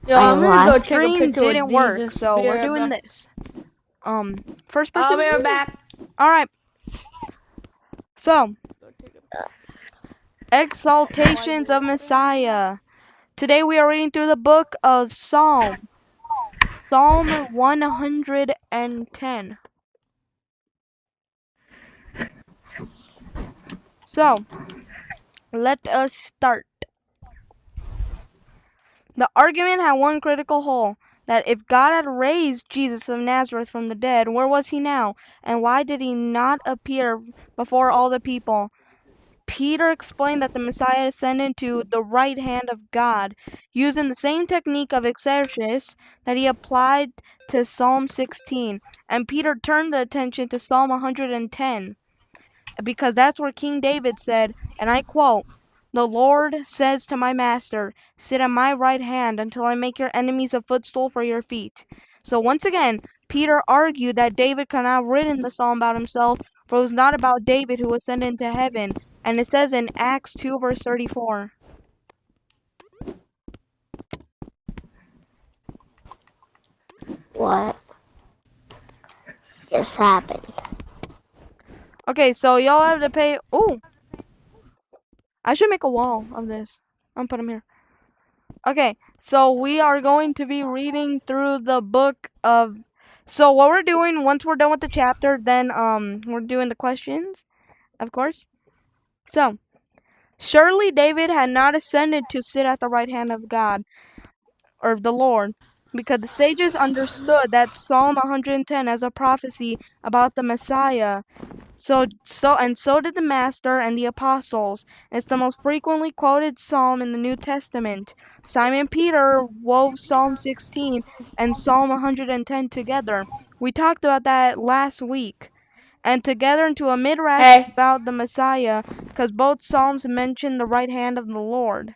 Yo, My I'm gonna go live take a stream picture with didn't work, Jesus. so Be we're right doing back. this. First I'll person. be right back. All right. So, Go take a exaltations of Messiah. Today we are reading through the book of Psalm 110. So, let us start. The argument had one critical hole, that if God had raised Jesus of Nazareth from the dead, where was he now? And why did he not appear before all the people? Peter explained that the Messiah ascended to the right hand of God, using the same technique of exegesis that he applied to Psalm 16. And Peter turned the attention to Psalm 110, because that's where King David said, and I quote, "The Lord says to my master, sit at my right hand until I make your enemies a footstool for your feet." So once again, Peter argued that David could not have written the psalm about himself, for it was not about David who ascended into heaven. And it says in Acts 2 verse 34. What just happened? Okay, so y'all have to pay. Ooh, I should make a wall of this. I'm put them here. Okay, so we are going to be reading through the book of. So what we're doing, once we're done with the chapter, then we're doing the questions, of course. So, surely David had not ascended to sit at the right hand of God, or the Lord, because the sages understood that Psalm 110 as a prophecy about the Messiah. So did the Master and the Apostles. It's the most frequently quoted psalm in the New Testament. Simon Peter wove Psalm 16 and Psalm 110 together. We talked about that last week. And together into a midrash about the Messiah, because both psalms mention the right hand of the Lord.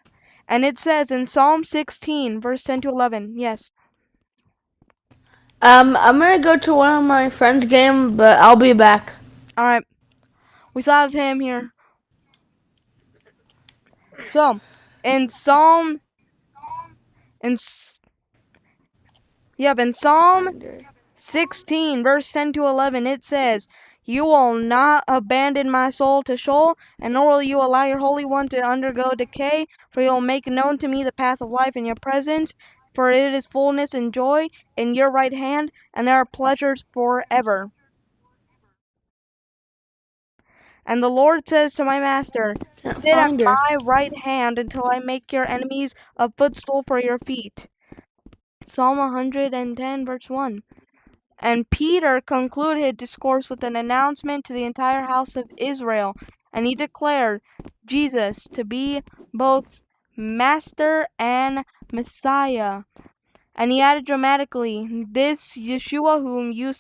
And it says in Psalm 16, verse 10 to 11, yes. I'm gonna go to one of my friends' game, but I'll be back. All right. We still have him here. So, in Psalm in 16, verse 10 to 11, it says, "You will not abandon my soul to Sheol, and nor will you allow your Holy One to undergo decay, for you will make known to me the path of life in your presence, for it is fullness and joy in your right hand, and there are pleasures forever." And the Lord says to my master, Can't sit at find her. my right hand until I make your enemies a footstool for your feet. Psalm 110, verse 1. And Peter concluded his discourse with an announcement to the entire house of Israel, and he declared Jesus to be both Master and Messiah. And he added dramatically, "This Yeshua whom you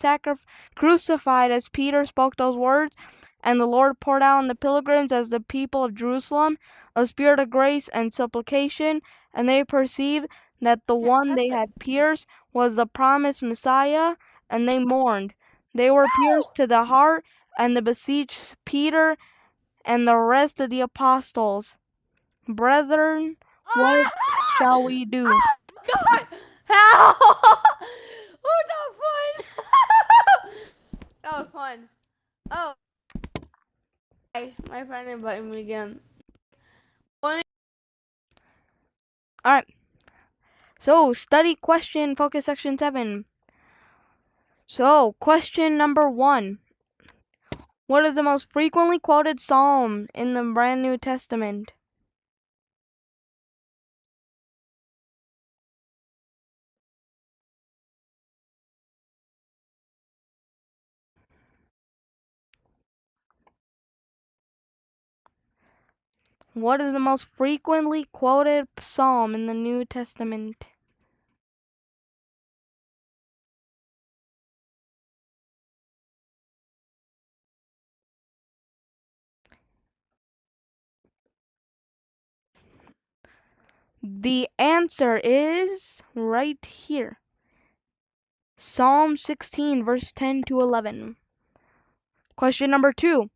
crucified," as Peter spoke those words, and the Lord poured out on the pilgrims as the people of Jerusalem a spirit of grace and supplication, and they perceived that the one they had pierced was the promised Messiah, and they mourned. They were pierced to the heart, and they beseeched Peter and the rest of the apostles, "Brethren, what shall we do?" God, how? What the fun? That was fun. Oh, my friend invited me again. Alright. So, study question, focus section 7. So, question number 1. What is the most frequently quoted psalm in the Brand New Testament? What is the most frequently quoted psalm in the New Testament? The answer is right here. Psalm 16, verse 10 to 11. Question number 2.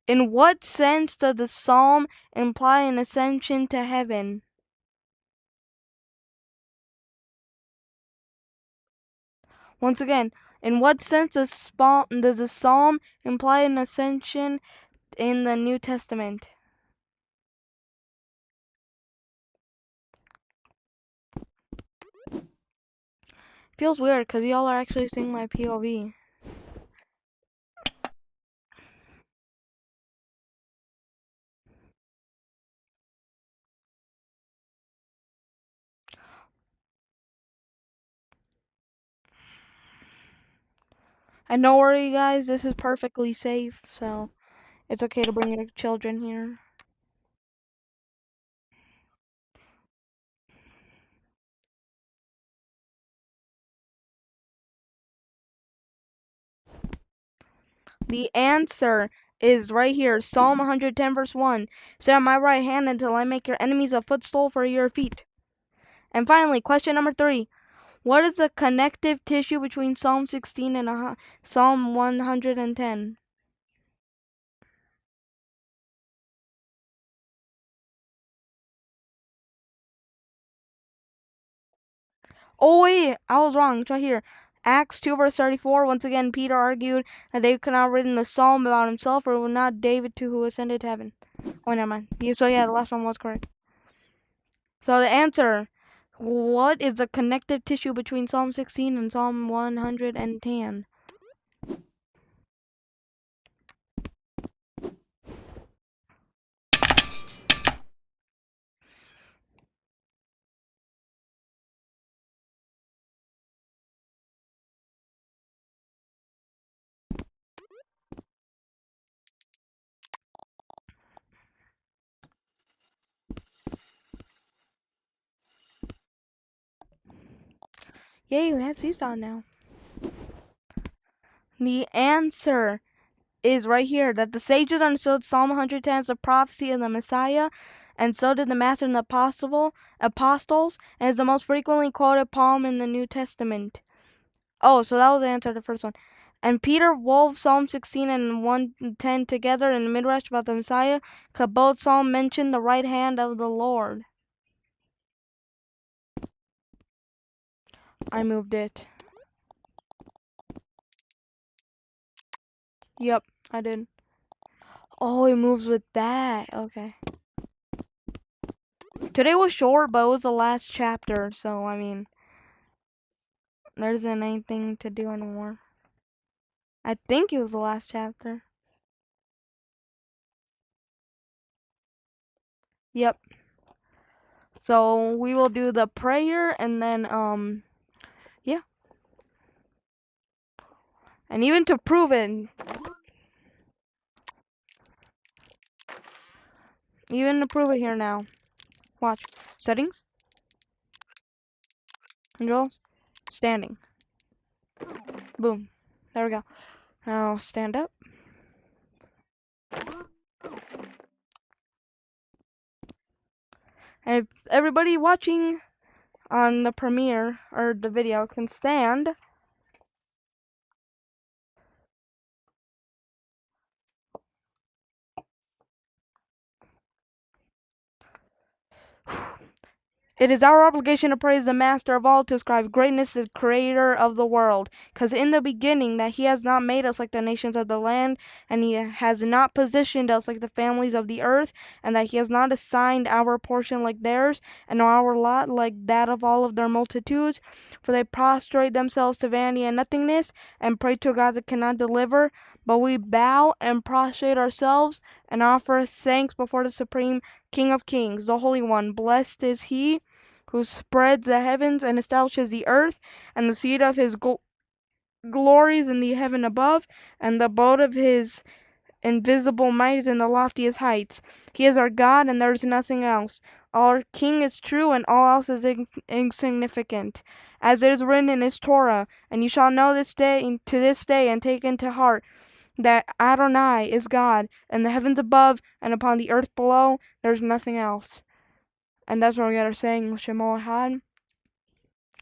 In what sense does the psalm imply an ascension to heaven? Once again, in what sense does the psalm imply an ascension in the New Testament? Feels weird because y'all are actually seeing my POV. And don't worry, guys, this is perfectly safe, so it's okay to bring your children here. The answer is right here, Psalm 110, verse 1. Sit on my right hand until I make your enemies a footstool for your feet. And finally, question number 3. What is the connective tissue between Psalm 16 and Psalm 110? Oh wait, I was wrong. It's right here. Acts 2 verse 34. Once again, Peter argued that they could not have written the psalm about himself, or it was not David too who ascended to heaven. Oh, never mind. So yeah, the last one was correct. So the answer, what is the connective tissue between Psalm 16 and Psalm 110? Yay, we have Seesaw now. The answer is right here, that the sages understood Psalm 110 as a prophecy of the Messiah, and so did the Master and the apostles, and is the most frequently quoted poem in the New Testament. Oh, so that was the answer to the first one. And Peter wove Psalm 16 and 110 together in the Midrash about the Messiah, because both Psalms mention the right hand of the Lord. I moved it. Yep, I did. Oh, it moves with that. Okay. Today was short, but it was the last chapter, so I mean, there isn't anything to do anymore. I think it was the last chapter. Yep. So we will do the prayer and then yeah. And even to prove it, here now. Watch. Settings. Control. Standing. Boom. There we go. Now stand up. And if everybody watching on the premiere or the video can stand. It is our obligation to praise the Master of all, to ascribe greatness to the Creator of the world. Because in the beginning that He has not made us like the nations of the land, and He has not positioned us like the families of the earth, and that He has not assigned our portion like theirs, and our lot like that of all of their multitudes. For they prostrate themselves to vanity and nothingness, and pray to a God that cannot deliver. But we bow and prostrate ourselves, and offer thanks before the Supreme King of Kings, the Holy One. Blessed is He who spreads the heavens and establishes the earth, and the seat of His glories in the heaven above, and the abode of His invisible might is in the loftiest heights. He is our God, and there is nothing else. Our King is true, and all else is insignificant. As it is written in His Torah, and you shall know this day and take into heart that Adonai is God, in the heavens above and upon the earth below, there's nothing else. And that's where we get our saying, Shemo Ahad.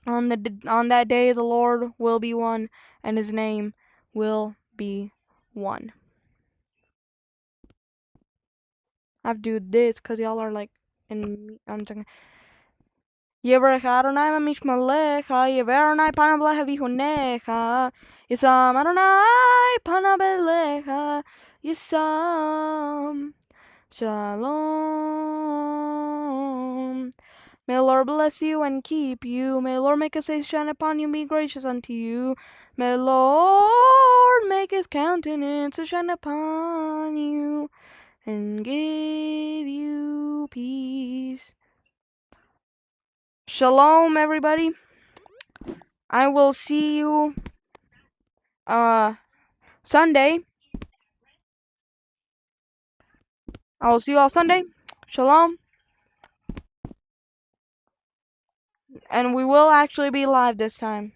On that day, the Lord will be one, and His name will be one. I have to do this because y'all are like, I'm talking. Yevarech Adonai mamishmalecha, Yever panablecha vihonecha, Yisam Adonai panabelecha, Yisam Shalom. May the Lord bless you and keep you. May the Lord make his face shine upon you and be gracious unto you. May the Lord make his countenance to shine upon you and give you peace. Shalom, everybody. I will see you Sunday. I will see you all Sunday. Shalom. And we will actually be live this time.